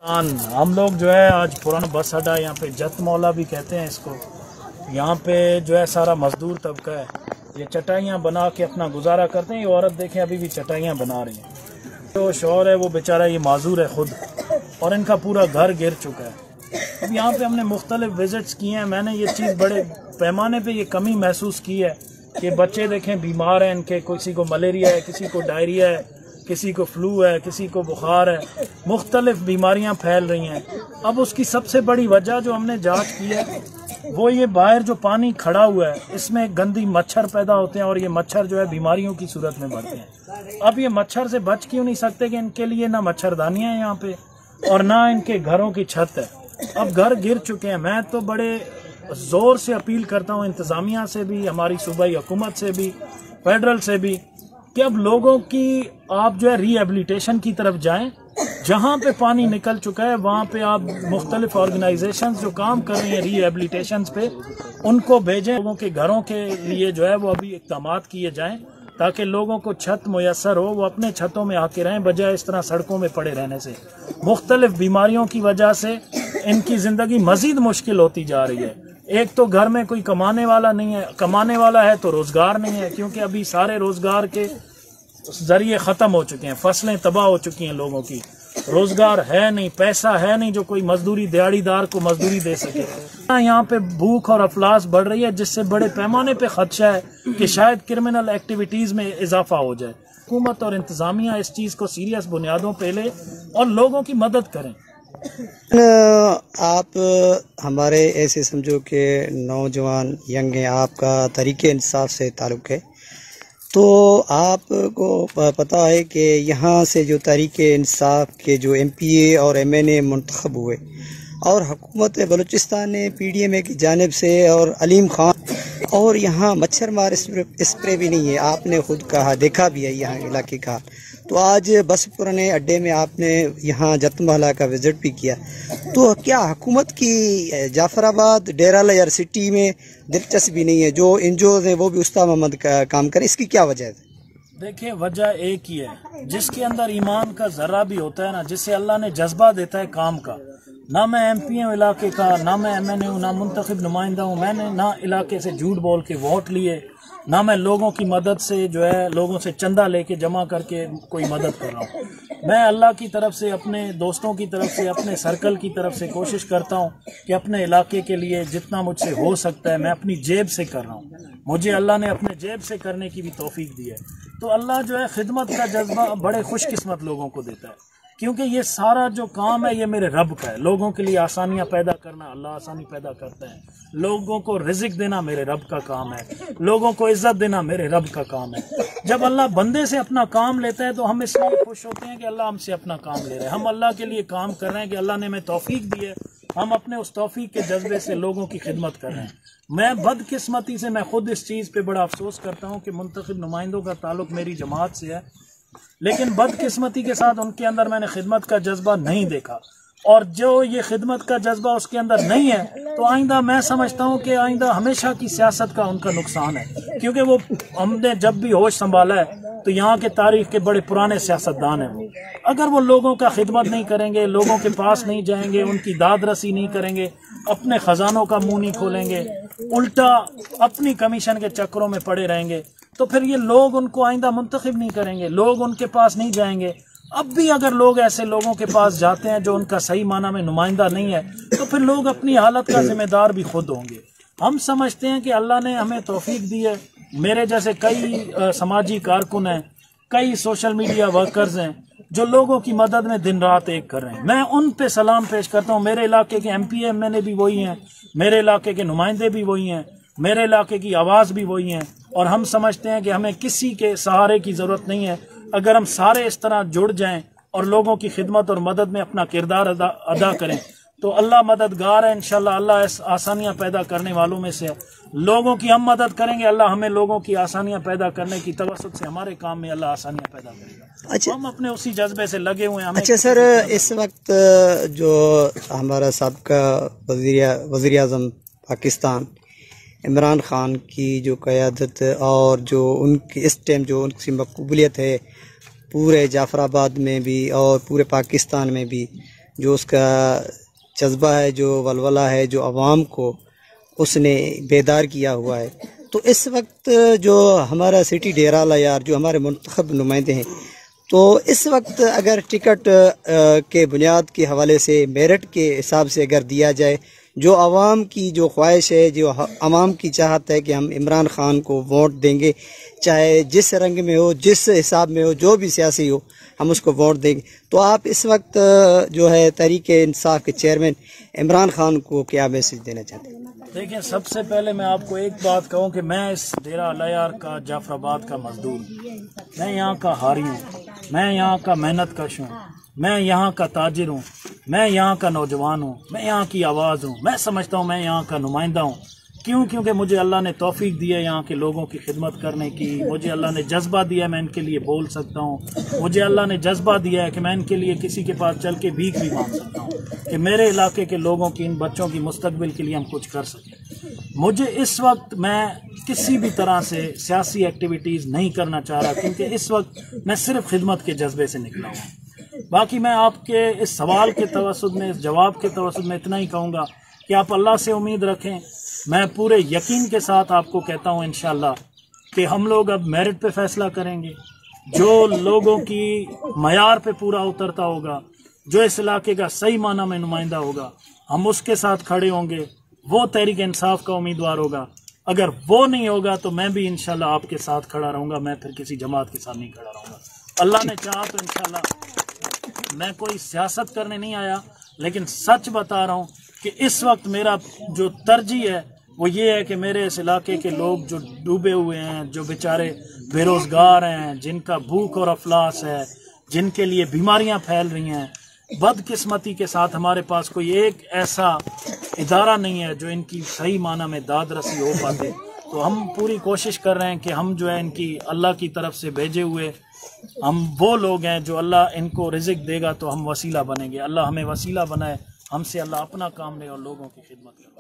हम लोग जो है आज पुराना बस अड्डा, यहाँ पे जत मौला भी कहते हैं इसको, यहाँ पे जो है सारा मजदूर तबका है। ये चटाइयाँ बना के अपना गुजारा करते हैं। ये औरत देखें अभी भी चटाइयाँ बना रही हैं। जो शौहर है वो बेचारा ये माजूर है खुद, और इनका पूरा घर गिर चुका है। अब यहाँ पे हमने मुख्तलिफ विजिट्स किए हैं। मैंने ये चीज़ बड़े पैमाने पे ये कमी महसूस की है कि बच्चे देखें बीमार हैं, इनके किसी को मलेरिया है, किसी को डायरिया है, किसी को फ्लू है, किसी को बुखार है, मुख्तलिफ बीमारियां फैल रही हैं। अब उसकी सबसे बड़ी वजह जो हमने जांच की है वो ये बाहर जो पानी खड़ा हुआ है इसमें गंदी मच्छर पैदा होते हैं, और ये मच्छर जो है बीमारियों की सूरत में बढ़ते हैं। अब ये मच्छर से बच क्यों नहीं सकते कि इनके लिए ना मच्छरदानियां हैं यहाँ पे और ना इनके घरों की छत है। अब घर गिर चुके हैं। मैं तो बड़े जोर से अपील करता हूँ इंतजामिया से भी, हमारी सूबाई हुकूमत से भी, फेडरल से भी, कि अब लोगों की आप जो है रिहेबिलिटेशन की तरफ जाएं। जहां पे पानी निकल चुका है वहां पे आप मुख्तलिफ ऑर्गेनाइजेशंस जो काम कर रही हैं रिहेबिलिटेशन पे, उनको भेजें। लोगों के घरों के लिए जो है वो अभी इक़दाम किए जाएं ताकि लोगों को छत मुयसर हो, वो अपने छतों में आके रहें बजाय इस तरह सड़कों में पड़े रहने से। मुख्तलिफ बीमारियों की वजह से इनकी ज़िंदगी मज़ीद मुश्किल होती जा रही है। एक तो घर में कोई कमाने वाला नहीं है, कमाने वाला है तो रोजगार नहीं है, क्योंकि अभी सारे रोजगार के जरिए खत्म हो चुके हैं, फसलें तबाह हो चुकी हैं, लोगों की रोजगार है नहीं, पैसा है नहीं जो कोई मजदूरी दिहाड़ीदार को मजदूरी दे सके। यहाँ पे भूख और अफलास बढ़ रही है, जिससे बड़े पैमाने पे खदशा है कि शायद क्रिमिनल एक्टिविटीज में इजाफा हो जाए। हुकूमत और इंतजामिया इस चीज को सीरियस बुनियादों पे ले और लोगों की मदद करें। आप हमारे ऐसे समझो कि नौजवान यंग हैं, आपका तरीके इंसाफ से ताल्लुक़ है, तो आपको पता है कि यहाँ से जो तरीके इंसाफ के जो MPA और MNA मुंतखब हुए और हुकूमत बलूचिस्तान ने PDMA की जानिब से और अलीम खान, और यहाँ मच्छर मार स्प्रे भी नहीं है, आपने खुद कहा, देखा भी है यहाँ इलाके का। तो आज बस पुराने अड्डे में आपने यहाँ जत महला का विजिट भी किया, तो क्या हुकूमत की जाफराबाद डेरा लयर सिटी में दिलचस्पी नहीं है, जो इंजोज हैं वो भी उस्ताद मोहम्मद का काम करें, इसकी क्या वजह है? देखिए वजह एक ही है, जिसके अंदर ईमान का जर्रा भी होता है ना, जिससे अल्लाह ने जज्बा देता है काम का। ना मैं MP हूँ इलाके का, ना मैं MNA हूँ, ना मुंतखब नुमाइंदा हूँ, मैंने ना इलाके से झूठ बोल के वोट लिए, ना मैं लोगों की मदद से जो है लोगों से चंदा लेके जमा करके कोई मदद कर रहा हूँ। मैं अल्लाह की तरफ से, अपने दोस्तों की तरफ से, अपने सर्कल की तरफ से कोशिश करता हूँ कि अपने इलाके के लिए जितना मुझसे हो सकता है मैं अपनी जेब से कर रहा हूँ। मुझे अल्लाह ने अपने जेब से करने की भी तौफीक दी है। तो अल्लाह जो है खिदमत का जज्बा बड़े खुशकिस्मत लोगों को देता है, क्योंकि ये सारा जो काम है ये मेरे रब का है। लोगों के लिए आसानियां पैदा करना, अल्लाह आसानी पैदा करता है। लोगों को रिज़्क देना मेरे रब का काम है, लोगों को इज्जत देना मेरे रब का काम है। जब अल्लाह बंदे से अपना काम लेता है तो हम इसलिए खुश होते हैं कि अल्लाह हमसे अपना काम ले रहा है। हम अल्लाह के लिए काम कर रहे हैं कि अल्लाह ने हमें तौफीक दी है, हम अपने उस तौफीक के जज्बे से लोगों की खिदमत कर रहे हैं। मैं बदकिस्मती से मैं खुद इस चीज़ पे बड़ा अफसोस करता हूँ कि मुंतखब नुमाइंदों का ताल्लुक मेरी जमात से है, लेकिन बदकिस्मती के साथ उनके अंदर मैंने खिदमत का जज्बा नहीं देखा। और जो ये खिदमत का जज्बा उसके अंदर नहीं है तो आइंदा मैं समझता हूँ कि आइंदा हमेशा की सियासत का उनका नुकसान है, क्योंकि वो हमने जब भी होश संभाला है तो यहाँ के तारीख के बड़े पुराने सियासतदान हैं। अगर वो लोगों का खिदमत नहीं करेंगे, लोगों के पास नहीं जाएंगे, उनकी दाद रसी नहीं करेंगे, अपने खजानों का मुंह नहीं खोलेंगे, उल्टा अपनी कमीशन के चक्करों में पड़े रहेंगे, तो फिर ये लोग उनको आइंदा मुंतखब नहीं करेंगे, लोग उनके पास नहीं जाएंगे। अब भी अगर लोग ऐसे लोगों के पास जाते हैं जो उनका सही माना में नुमाइंदा नहीं है, तो फिर लोग अपनी हालत का जिम्मेदार भी खुद होंगे। हम समझते हैं कि अल्लाह ने हमें तौफीक दी है। मेरे जैसे कई समाजी कारकुन हैं, कई सोशल मीडिया वर्कर्स हैं जो लोगों की मदद में दिन रात एक कर रहे हैं। मैं उन पे सलाम पेश करता हूँ। मेरे इलाके के MPA MNA भी वही हैं, मेरे इलाके के नुमाइंदे भी वही हैं, मेरे इलाके की आवाज़ भी वही हैं, और हम समझते हैं कि हमें किसी के सहारे की ज़रूरत नहीं है। अगर हम सारे इस तरह जुड़ जाएं और लोगों की खिदमत और मदद में अपना किरदार अदा करें तो अल्लाह मददगार है। इंशाल्लाह अल्लाह आसानियां पैदा करने वालों में से है। लोगों की हम मदद करेंगे, अल्लाह हमें लोगों की आसानियां पैदा करने की तवस्सुत से हमारे काम में अल्लाह आसानियां पैदा करेगा। अच्छा, हम अपने उसी जज्बे से लगे हुए हैं। अच्छा सर, इस वक्त जो हमारा साबका वज़ीर आज़म पाकिस्तान इमरान खान की जो क़यादत और जो उनकी इस टाइम जो उनकी मकबूलियत है पूरे जाफराबाद में भी और पूरे पाकिस्तान में भी, جو اس کا جذبہ ہے، جو ولولہ ہے، جو عوام کو اس نے بیدار کیا ہوا ہے. تو اس وقت جو ہمارا سٹی ڈیرہ یار جو ہمارے منتخب نمائندے ہیں، تو اس وقت اگر ٹکٹ کے بنیاد کے حوالے سے میرٹ کے حساب سے اگر دیا جائے، جو عوام کی جو خواہش ہے، جو عوام کی چاہت ہے کہ ہم عمران خان کو ووٹ دیں گے، چاہے جس رنگ میں ہو، جس حساب میں ہو، جو بھی سیاسی ہو، ہم اس کو ووٹ دیں گے. تو آپ اس وقت جو ہے تحریک انصاف کے چیئرمین عمران خان کو کیا میسج دینا چاہتے ہیں؟ دیکھیں، سب سے پہلے میں آپ کو ایک بات کہوں کہ میں اس ڈیرہ الیار کا، جعفر آباد کا مزدور ہوں. میں یہاں کا حاری ہوں، میں یہاں کا محنت کش ہوں، میں یہاں کا تاجر ہوں، میں یہاں کا نوجوان ہوں، میں یہاں کی آواز ہوں. میں سمجھتا ہوں میں یہاں کا نمائندہ ہوں. کیونکہ مجھے اللہ نے توفیق دی ہے یہاں کے لوگوں کی خدمت کرنے کی. مجھے اللہ نے جذبہ دیا ہے، میں ان کے لیے بول سکتا ہوں. مجھے اللہ نے جذبہ دیا ہے کہ میں ان کے لیے کسی کے پاس چل کے بھیک بھی مانگ سکتا ہوں کہ میرے علاقے کے لوگوں کی، ان بچوں کی مستقبل کے لیے ہم کچھ کر سکیں. مجھے اس وقت میں کسی بھی طرح سے سیاسی ایکٹیویٹیز نہیں کرنا چاہ رہا، کیونکہ اس وقت میں صرف خدمت کے جذبے سے نکلا ہوں. باقی میں آپ کے اس سوال کے توسط میں، اس جواب کے توسط میں اتنا ہی کہوں گا کہ آپ اللہ سے امید رکھیں. میں پورے یقین کے ساتھ آپ کو کہتا ہوں انشاءاللہ کہ ہم لوگ اب میرٹ پہ فیصلہ کریں گے. جو لوگوں کی معیار پہ پورا اترتا ہوگا، جو اس علاقے کا صحیح معنی میں نمائندہ ہوگا، ہم اس کے ساتھ کھڑے ہوں گے. وہ تحریک انصاف کا امیدوار ہوگا. اگر وہ نہیں ہوگا تو میں بھی انشاءاللہ آپ کے ساتھ کھڑا رہوں گا. میں پھر کسی جماعت کے ساتھ نہیں کھڑا رہوں گا. اللہ نے چاہا تو انشاءاللہ. میں کوئی سیاست کرنے نہیں آیا، لیکن سچ بتا رہا ہوں کہ اس وقت میرا جو ترجیح ہے وہ یہ ہے کہ میرے اس علاقے کے لوگ جو ڈوبے ہوئے ہیں، جو بیچارے بے روزگار ہیں، جن کا بھوک اور افلاس ہے، جن کے لیے بیماریاں پھیل رہی ہیں، بدقسمتی کے ساتھ ہمارے پاس کوئی ایک ایسا ادارہ نہیں ہے جو ان کی صحیح معنی میں داد رسی ہو پاتے. تو ہم پوری کوشش کر رہے ہیں کہ ہم جو ہے ان کی اللہ کی طرف سے بھیجے ہوئے ہم وہ لوگ ہیں جو اللہ ان کو رزق دے گا تو ہم وسیلہ بنیں گے. اللہ ہمیں وسیلہ بنائے، ہم سے اللہ اپنا کام لے اور لوگوں کی خدمت کرے.